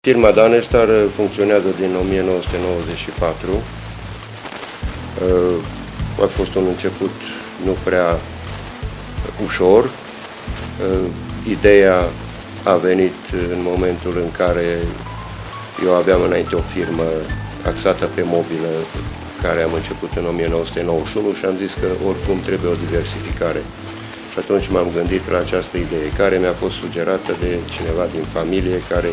Firma Danestar funcționează din 1994. A fost un început nu prea ușor. Ideea a venit în momentul în care eu aveam înainte o firmă axată pe mobilă, care am început în 1991 și am zis că oricum trebuie o diversificare. Și atunci m-am gândit la această idee, care mi-a fost sugerată de cineva din familie care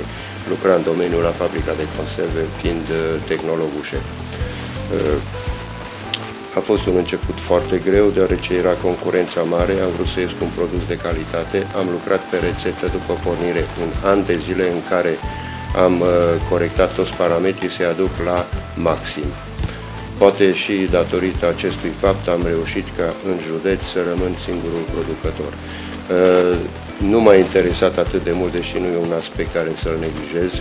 lucra în domeniul la fabrica de conserve, fiind tehnologul șef. A fost un început foarte greu, deoarece era concurența mare, am vrut să ies cu un produs de calitate, am lucrat pe rețetă după pornire un an de zile în care am corectat toți parametrii să-i aduc la maxim. Poate și datorită acestui fapt am reușit ca în județ să rămân singurul producător. Nu m-a interesat atât de mult, deși nu e un aspect care să-l neglijez,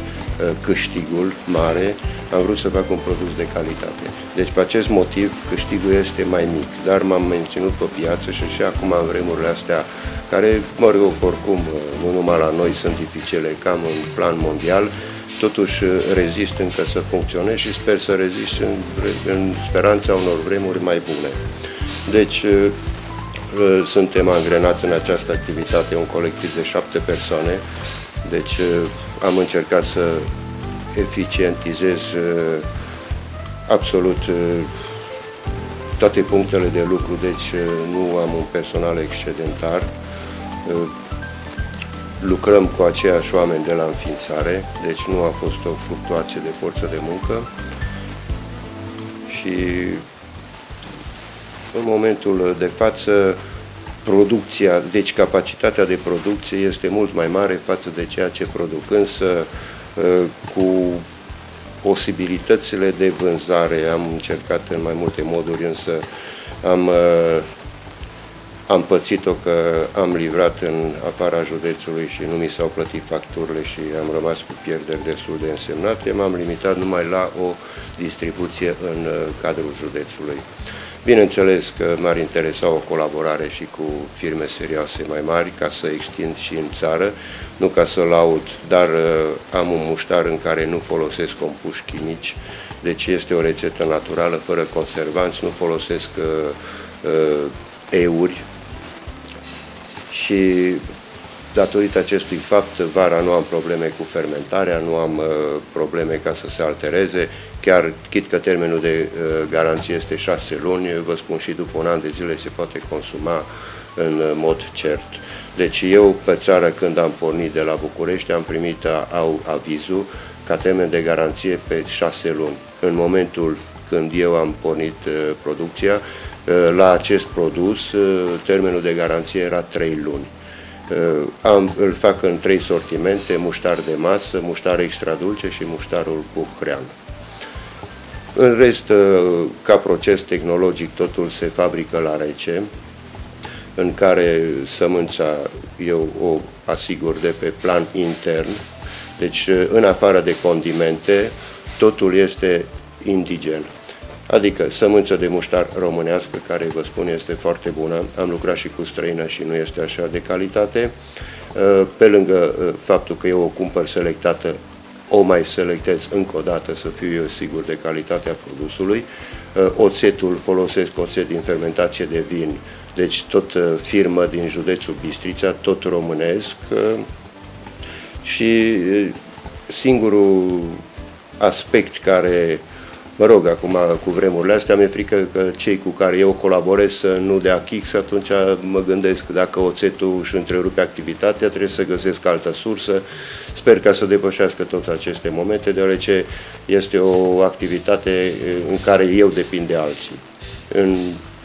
câștigul mare, am vrut să fac un produs de calitate. Deci pe acest motiv câștigul este mai mic, dar m-am menținut pe piață și acum în vremurile astea, care, mă rog, oricum, nu numai la noi sunt dificile, cam în plan mondial, totuși rezist încă să funcționez și sper să rezist în speranța unor vremuri mai bune. Deci, suntem angrenați în această activitate, un colectiv de 7 persoane, deci am încercat să eficientizez absolut toate punctele de lucru, deci nu am un personal excedentar. Lucrăm cu aceiași oameni de la înființare, deci nu a fost o fluctuație de forță de muncă și în momentul de față producția, deci capacitatea de producție este mult mai mare față de ceea ce produc, însă cu posibilitățile de vânzare am încercat în mai multe moduri, însă am pățit-o că am livrat în afara județului și nu mi s-au plătit facturile și am rămas cu pierderi destul de însemnate. M-am limitat numai la o distribuție în cadrul județului. Bineînțeles că m-ar interesa o colaborare și cu firme serioase mai mari ca să extind și în țară, nu ca să laud, dar am un muștar în care nu folosesc compuși chimici, deci este o rețetă naturală, fără conservanți, nu folosesc euri și datorită acestui fapt, vara nu am probleme cu fermentarea, nu am probleme ca să se altereze, chiar chit că termenul de garanție este 6 luni, vă spun și după un an de zile se poate consuma în mod cert. Deci eu pe țară când am pornit de la București am primit avizul ca termen de garanție pe 6 luni. În momentul când eu am pornit producția, la acest produs termenul de garanție era 3 luni. Îl fac în 3 sortimente, muștar de masă, muștar extra dulce și muștarul cu crean. În rest, ca proces tehnologic, totul se fabrică la rece, în care sămânța eu o asigur de pe plan intern, deci în afară de condimente, totul este indigen. Adică sămânță de muștar românească, care vă spun este foarte bună, am lucrat și cu străină și nu este așa de calitate. Pe lângă faptul că eu o cumpăr selectată, o mai selectez încă o dată să fiu eu sigur de calitatea produsului. Oțetul, folosesc oțet din fermentație de vin, deci tot firmă din județul Bistrița, tot românesc. Și singurul aspect care, mă rog, acum cu vremurile astea, mi-e frică că cei cu care eu colaborez să nu dea chix, atunci mă gândesc dacă oțetul își întrerupe activitatea, trebuie să găsesc altă sursă. Sper ca să depășească toate aceste momente, deoarece este o activitate în care eu depind de alții, în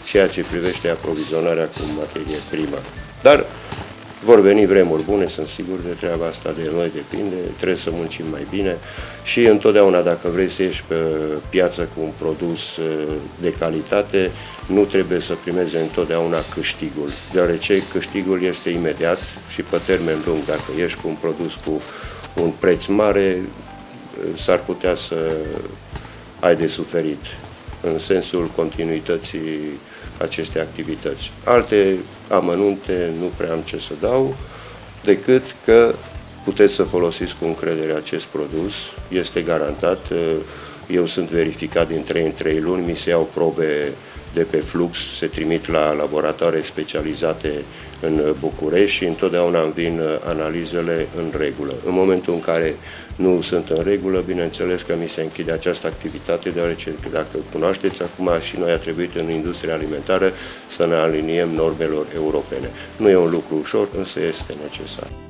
ceea ce privește aprovizionarea cu materie primă. Dar vor veni vremuri bune, sunt sigur de treaba asta, de noi depinde, trebuie să muncim mai bine și întotdeauna dacă vrei să ieși pe piață cu un produs de calitate, nu trebuie să primezi întotdeauna câștigul, deoarece câștigul este imediat și pe termen lung. Dacă ieși cu un produs cu un preț mare, s-ar putea să ai de suferit în sensul continuității acestei activități. Alte amănunte nu prea am ce să dau, decât că puteți să folosiți cu încredere acest produs, este garantat. Eu sunt verificat din 3 în 3 luni, mi se iau probe de pe flux, se trimit la laboratoare specializate în București și întotdeauna îmi vin analizele în regulă. În momentul în care nu sunt în regulă, bineînțeles că mi se închide această activitate, deoarece, dacă cunoașteți, acum și noi a trebuit în industria alimentară să ne aliniem normelor europene. Nu e un lucru ușor, însă este necesar.